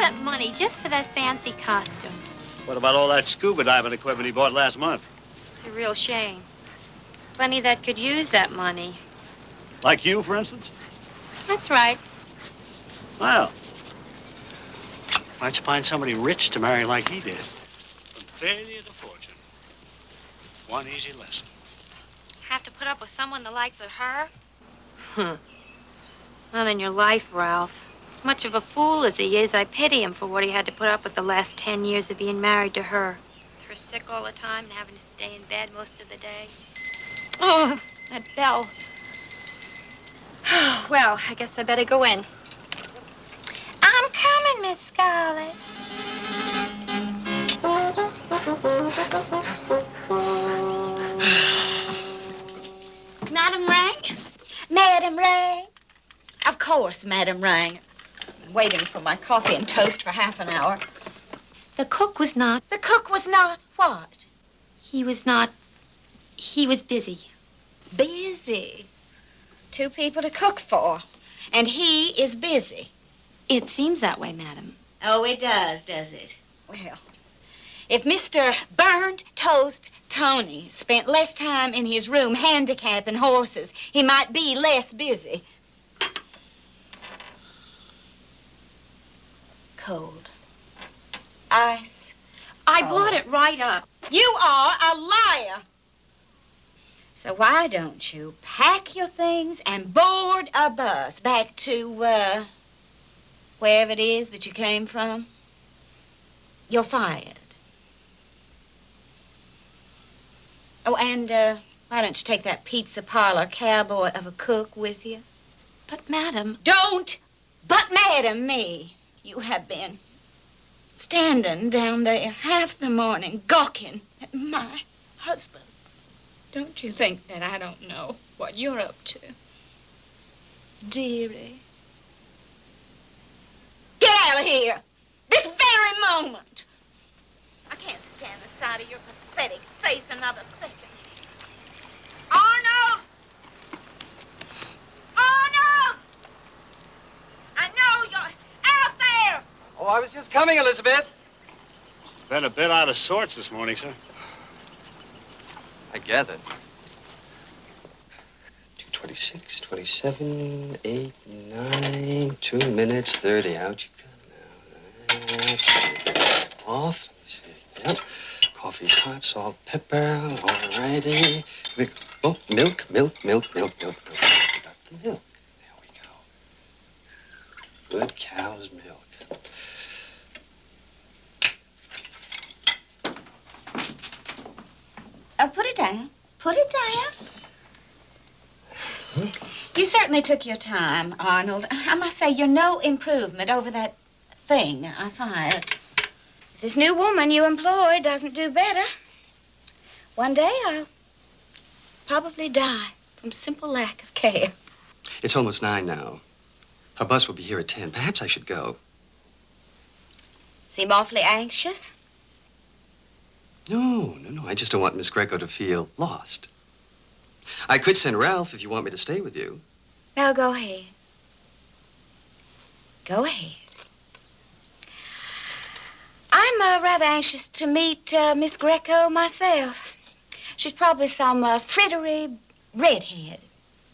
that money just for that fancy costume. What about all that scuba diving equipment he bought last month? It's a real shame. There's plenty that could use that money. Like you, for instance? That's right. Well, why don't you find somebody rich to marry like he did? From failure to fortune. One easy lesson. Have to put up with someone the likes of her? Not in your life, Ralph. As much of a fool as he is, I pity him for what he had to put up with the last 10 years of being married to her. With her sick all the time and having to stay in bed most of the day. Oh, that bell. Well, I guess I better go in. I'm coming, Miss Scarlett. Madam rang? Madam rang? Of course, Madam rang. Been waiting for my coffee and toast for half an hour. The cook was not. The cook was not what? He was not. He was busy. Busy. 2 people to cook for. And he is busy. It seems that way, madam. Oh, it does it? Well, if Mr. Burned Toast Tony spent less time in his room handicapping horses, he might be less busy. Cold. Ice. I brought it right up. You are a liar. So why don't you pack your things and board a bus back to, wherever it is that you came from? You're fired. Oh, and, why don't you take that pizza parlor cowboy of a cook with you? But, madam... Don't but madam me. You have been standing down there half the morning gawking at my husband. Don't you think that I don't know what you're up to? Dearie. Get out of here! This very moment! I can't stand the sight of your pathetic face another second. Arnold! Arnold! I know you're out there! Oh, I was just coming, Elizabeth. Been a bit out of sorts this morning, sir. I gathered. 2:26, 27, 8, 9, 2 minutes, 30. Out you go now. That's right. Off. Let me see. Yep. Coffee's hot, salt, pepper. All righty. Oh, milk. We got the milk. There we go. Good cow's milk. Oh, put it down. Put it down. You certainly took your time, Arnold. I must say, you're no improvement over that thing I fired. If this new woman you employ doesn't do better, one day I'll probably die from simple lack of care. It's almost 9 now. Our bus will be here at 10. Perhaps I should go. Seem awfully anxious? No. I just don't want Miss Greco to feel lost. I could send Ralph if you want me to stay with you. No, go ahead. Go ahead. I'm rather anxious to meet Miss Greco myself. She's probably some frittery redhead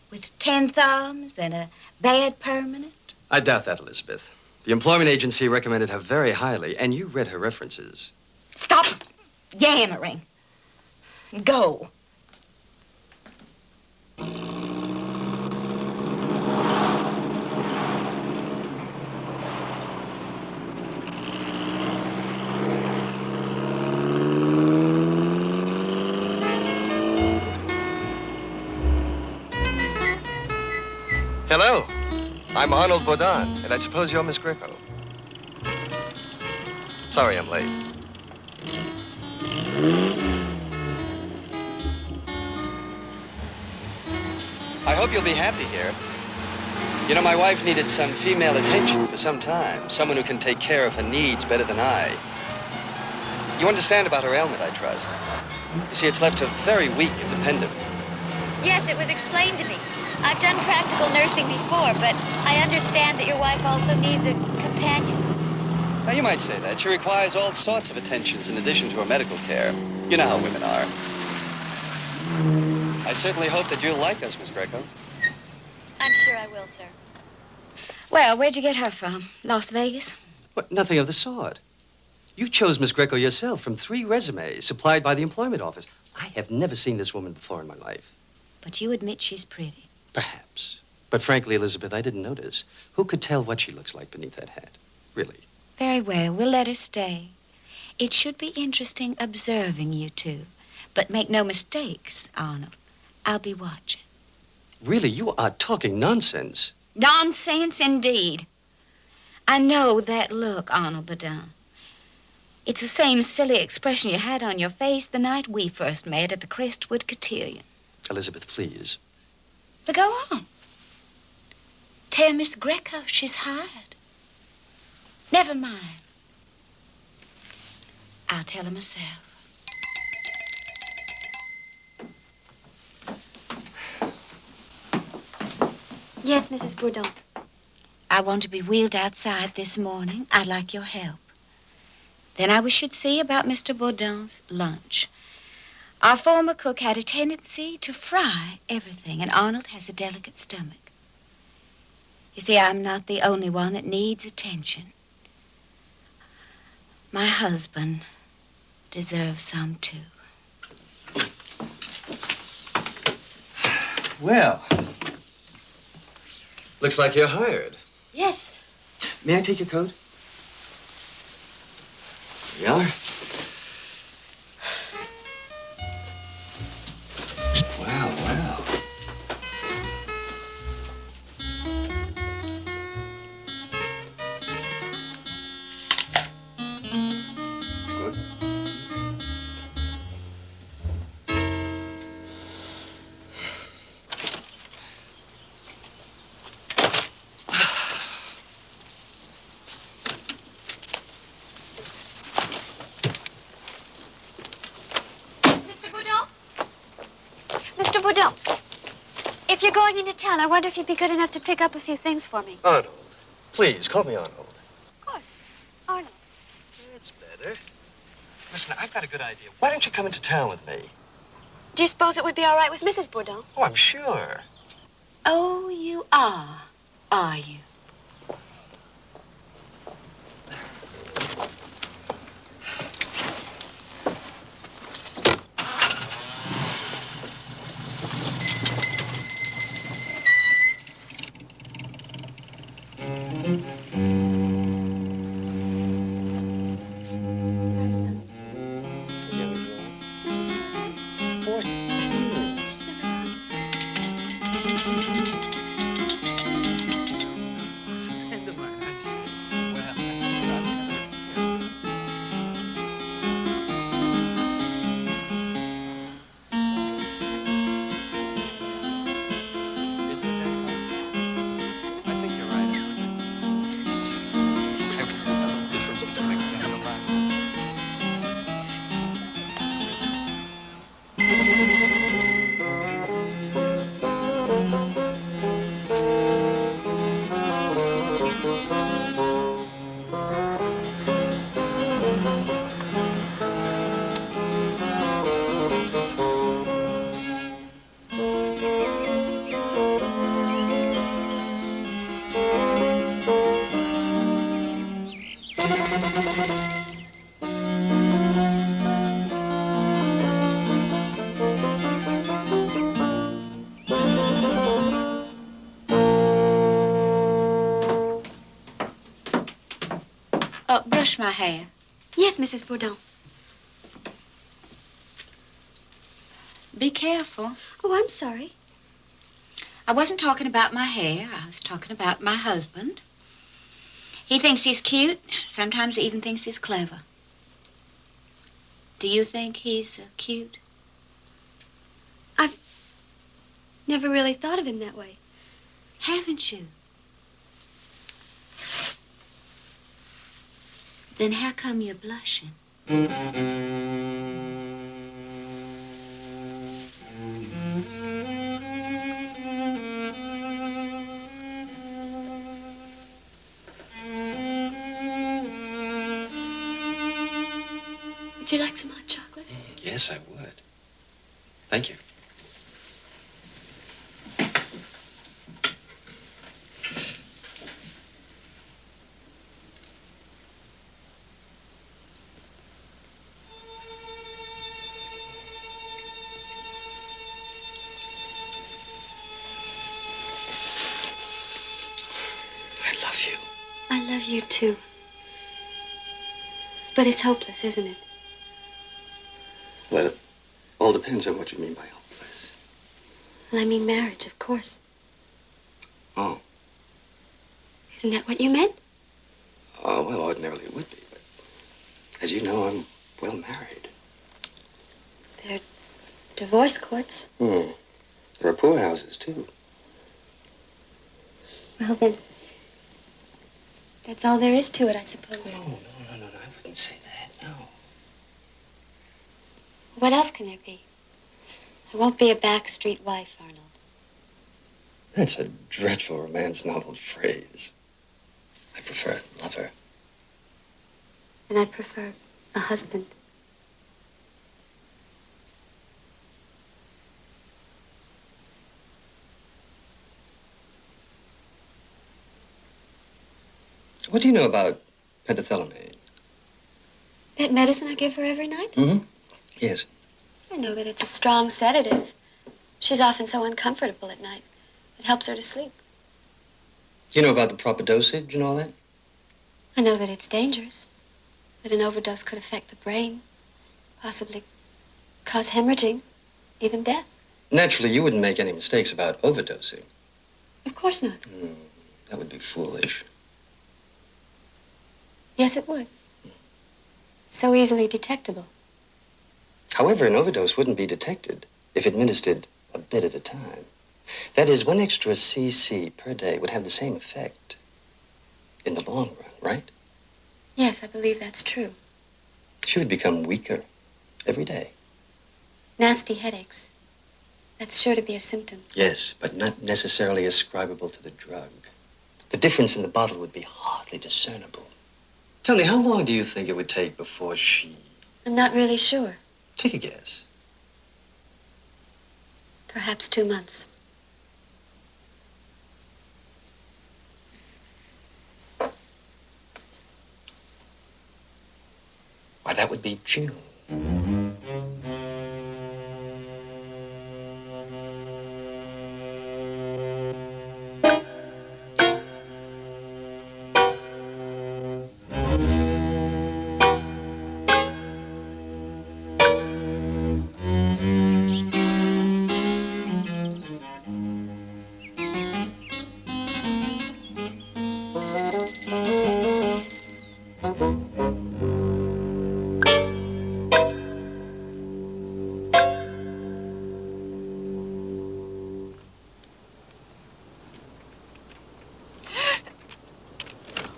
with 10 thumbs and a bad permanent. I doubt that, Elizabeth. The employment agency recommended her very highly, and you read her references. Stop yammering. Go. Hello. I'm Arnold Baudin, and I suppose you're Miss Greco. Sorry I'm late. I hope you'll be happy here. You know, my wife needed some female attention for some time. Someone who can take care of her needs better than I. You understand about her ailment, I trust. You see, it's left her very weak and dependent. Yes, it was explained to me. I've done practical nursing before, but I understand that your wife also needs a companion. Now, you might say that. She requires all sorts of attentions in addition to her medical care. You know how women are. I certainly hope that you'll like us, Miss Greco. I'm sure I will, sir. Well, where'd you get her from? Las Vegas? What? Nothing of the sort. You chose Miss Greco yourself from 3 resumes supplied by the employment office. I have never seen this woman before in my life. But you admit she's pretty. Perhaps. But frankly, Elizabeth, I didn't notice. Who could tell what she looks like beneath that hat? Really. Very well, we'll let her stay. It should be interesting observing you two. But make no mistakes, Arnold. I'll be watching. Really, you are talking nonsense. Nonsense indeed. I know that look, Arnold Boudin. It's the same silly expression you had on your face the night we first met at the Crestwood Cotillion. Elizabeth, please. But go on. Tell Miss Greco she's hired. Never mind. I'll tell her myself. Yes, Mrs. Bourdon. I want to be wheeled outside this morning. I'd like your help. Then we should see about Mr. Bourdon's lunch. Our former cook had a tendency to fry everything, and Arnold has a delicate stomach. You see, I'm not the only one that needs attention. My husband deserves some, too. Well, looks like you're hired. Yes. May I take your coat? Here we are. Well, well. Good. Mr. Bourdon? Mr. Bourdon, if you're going into town, I wonder if you'd be good enough to pick up a few things for me. Arnold. Please, call me Arnold. Of course. Arnold. That's better. Listen, I've got a good idea. Why don't you come into town with me? Do you suppose it would be all right with Mrs. Bourdon? Oh, I'm sure. Oh, you are you? Brush my hair. Yes, Mrs. Bourdon. Be careful. Oh, I'm sorry. I wasn't talking about my hair. I was talking about my husband. He thinks he's cute. Sometimes he even thinks he's clever. Do you think he's cute? I've never really thought of him that way. Haven't you? Then how come you're blushing? you like some hot chocolate? Yes, I would. Thank you. I love you. I love you, too. But it's hopeless, isn't it? Well, it all depends on what you mean by hopeless. Well, I mean marriage, of course. Oh. Isn't that what you meant? Oh, well, ordinarily it would be, but as you know, I'm well married. There are divorce courts. There are poorhouses, too. Well, then, that's all there is to it, I suppose. No, I wouldn't say that, no. What else can there be? I won't be a backstreet wife, Arnold. That's a dreadful romance novel phrase. I prefer lover. And I prefer a husband. What do you know about pentotheliomane? That medicine I give her every night? Mm-hmm. Yes. I know that it's a strong sedative. She's often so uncomfortable at night. It helps her to sleep. You know about the proper dosage and all that? I know that it's dangerous, that an overdose could affect the brain, possibly cause hemorrhaging, even death. Naturally, you wouldn't make any mistakes about overdosing. Of course not. That would be foolish. Yes, it would. So easily detectable. However, an overdose wouldn't be detected if administered a bit at a time. That is, 1 extra cc per day would have the same effect in the long run, right? Yes, I believe that's true. She would become weaker every day. Nasty headaches. That's sure to be a symptom. Yes, but not necessarily ascribable to the drug. The difference in the bottle would be hardly discernible. Tell me, how long do you think it would take before she... I'm not really sure. Take a guess. Perhaps 2 months. Why, that would be June.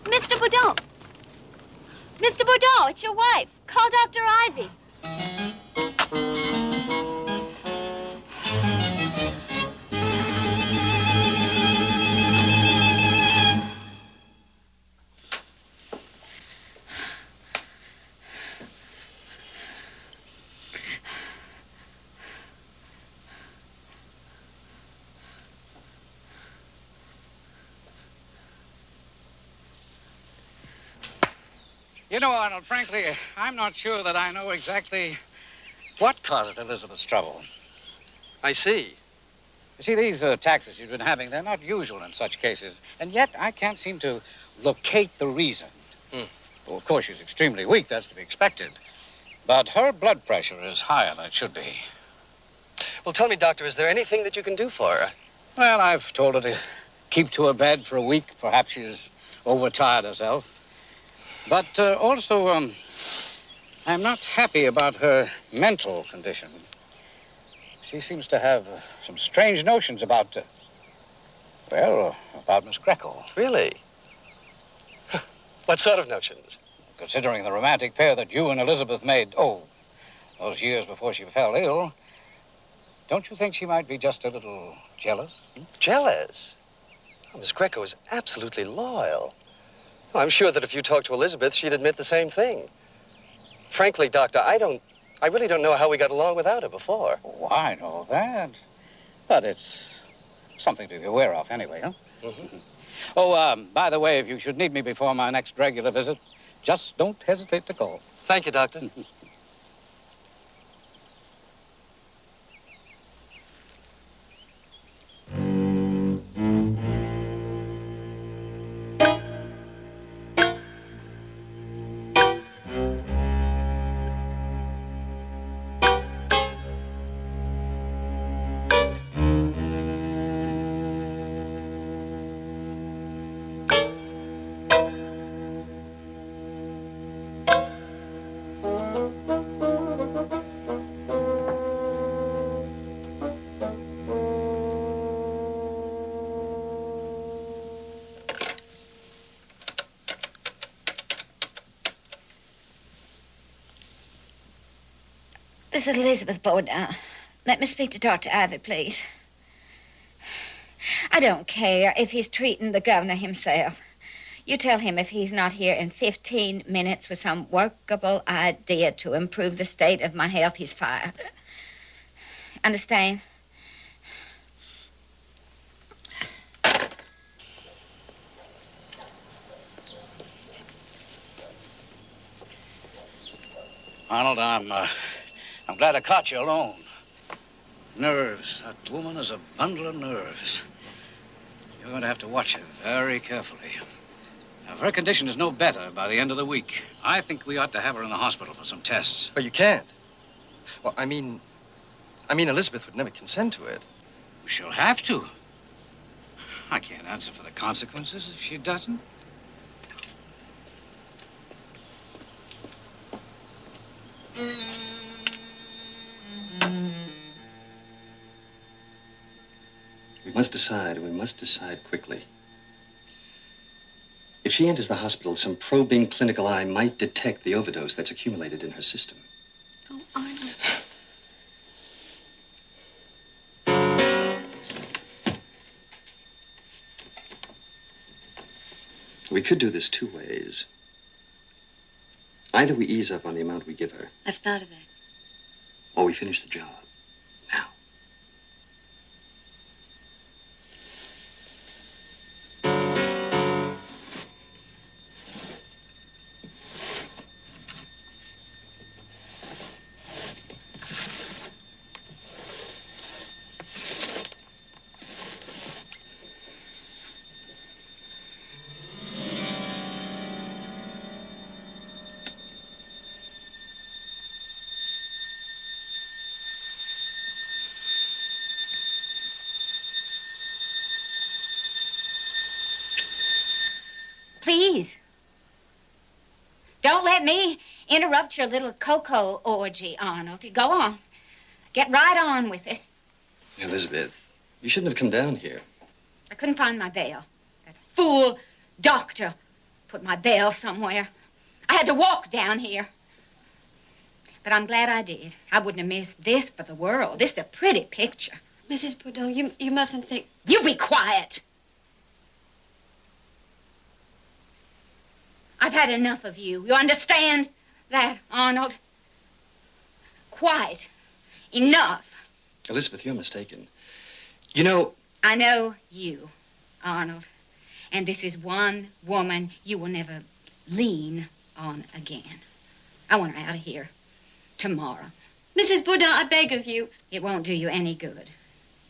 Mr. Boudon! Mr. Boudon, it's your wife. Call Dr. Ivy. You know, Arnold, frankly, I'm not sure that I know exactly what caused Elizabeth's trouble. I see. You see, these taxes you've been having, they're not usual in such cases. And yet, I can't seem to locate the reason. Well, of course, she's extremely weak. That's to be expected. But her blood pressure is higher than it should be. Well, tell me, Doctor, is there anything that you can do for her? Well, I've told her to keep to her bed for a week. Perhaps she's overtired herself. But also, I'm not happy about her mental condition. She seems to have some strange notions about, about Miss Greco. Really? What sort of notions? Considering the romantic pair that you and Elizabeth made, those years before she fell ill, don't you think she might be just a little jealous? Jealous? Oh, Miss Greco is absolutely loyal. Oh, I'm sure that if you talked to Elizabeth, she'd admit the same thing. Frankly, Doctor, I really don't know how we got along without her before. Oh, I know that. But it's something to be aware of anyway, huh? Mm-hmm. Oh, by the way, if you should need me before my next regular visit, just don't hesitate to call. Thank you, Doctor. This is Elizabeth Baudin. Let me speak to Dr. Ivy, please. I don't care if he's treating the governor himself. You tell him if he's not here in 15 minutes with some workable idea to improve the state of my health, he's fired. Understand? Arnold, I'm glad I caught you alone. Nerves. That woman is a bundle of nerves. You're going to have to watch her very carefully. Now, if her condition is no better by the end of the week, I think we ought to have her in the hospital for some tests. But you can't. Well, I mean, Elizabeth would never consent to it. She'll have to. I can't answer for the consequences if she doesn't. We must decide, and we must decide quickly. If she enters the hospital, some probing clinical eye might detect the overdose that's accumulated in her system. Oh, Arnold. We could do this two ways. Either we ease up on the amount we give her, I've thought of that. or we finish the job. Now. Please. Don't let me interrupt your little cocoa orgy, Arnold. Go on. Get right on with it. Elizabeth, you shouldn't have come down here. I couldn't find my bail. That fool doctor put my bail somewhere. I had to walk down here. But I'm glad I did. I wouldn't have missed this for the world. This is a pretty picture. Mrs. Bourdon, you mustn't think... You be quiet. I've had enough of you. You understand that, Arnold? Quite enough. Elizabeth, you're mistaken. You know... I know you, Arnold. And this is one woman you will never lean on again. I want her out of here tomorrow. Mrs. Bourdon, I beg of you. It won't do you any good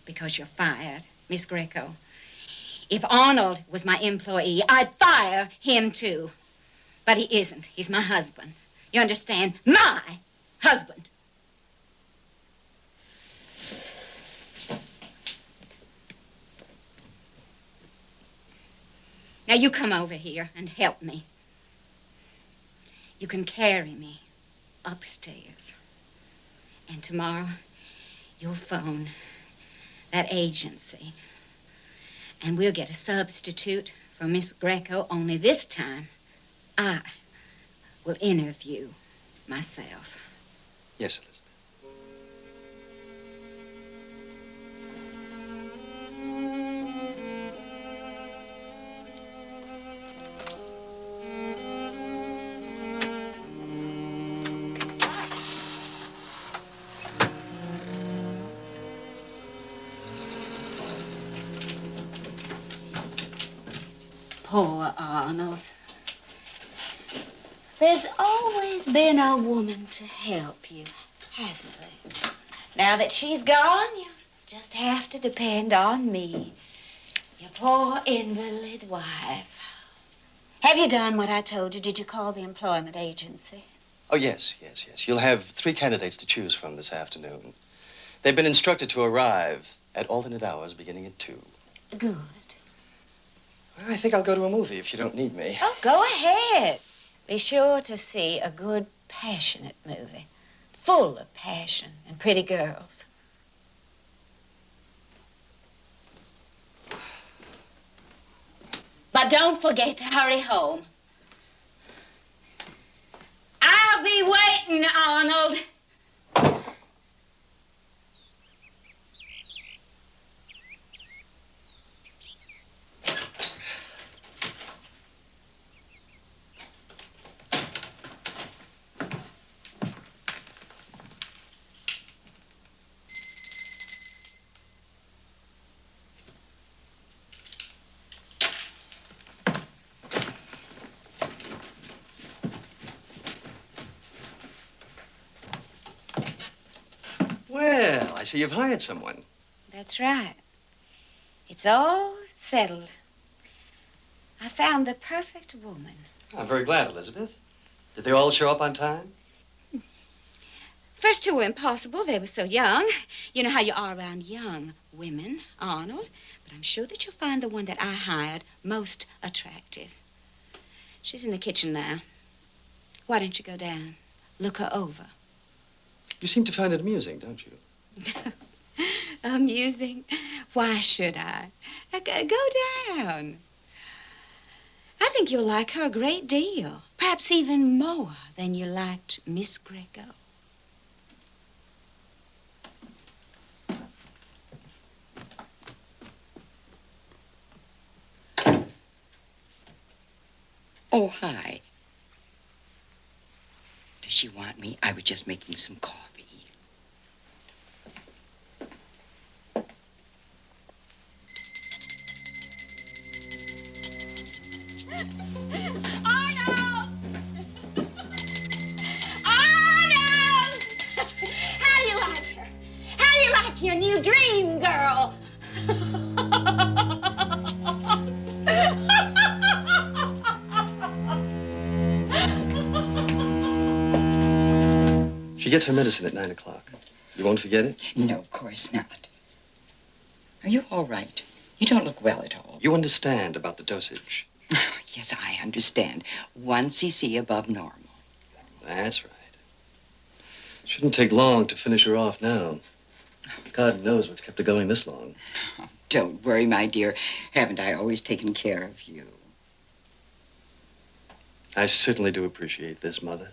because you're fired, Miss Greco. If Arnold was my employee, I'd fire him too. But he isn't. He's my husband. You understand? My husband. Now you come over here and help me. You can carry me upstairs. And tomorrow, you'll phone that agency. And we'll get a substitute for Miss Greco, only this time I will interview myself. Yes, Elizabeth. Poor Arnold. There's always been a woman to help you, hasn't there? Now that she's gone, you just have to depend on me, your poor invalid wife. Have you done what I told you? Did you call the employment agency? Oh, yes. You'll have 3 candidates to choose from this afternoon. They've been instructed to arrive at alternate hours beginning at 2. Good. I think I'll go to a movie if you don't need me. Oh, go ahead. Be sure to see a good, passionate movie. Full of passion and pretty girls. But don't forget to hurry home. I'll be waiting, Arnold. Well, I see you've hired someone. That's right. It's all settled. I found the perfect woman. I'm very glad, Elizabeth. Did they all show up on time? First 2 were impossible. They were so young. You know how you are around young women, Arnold. But I'm sure that you'll find the one that I hired most attractive. She's in the kitchen now. Why don't you go down? Look her over. You seem to find it amusing, don't you? Amusing? Why should I? Go down. I think you'll like her a great deal. Perhaps even more than you liked Miss Greco. Oh, hi. Does she want me? I was just making some coffee. Arnold! Arnold! How do you like her? How do you like your new dream girl? She gets her medicine at 9 o'clock. You won't forget it? No, of course not. Are you all right? You don't look well at all. You understand about the dosage. Yes, I understand. 1 cc above normal. That's right. Shouldn't take long to finish her off now. God knows what's kept her going this long. Oh, don't worry, my dear. Haven't I always taken care of you? I certainly do appreciate this, Mother.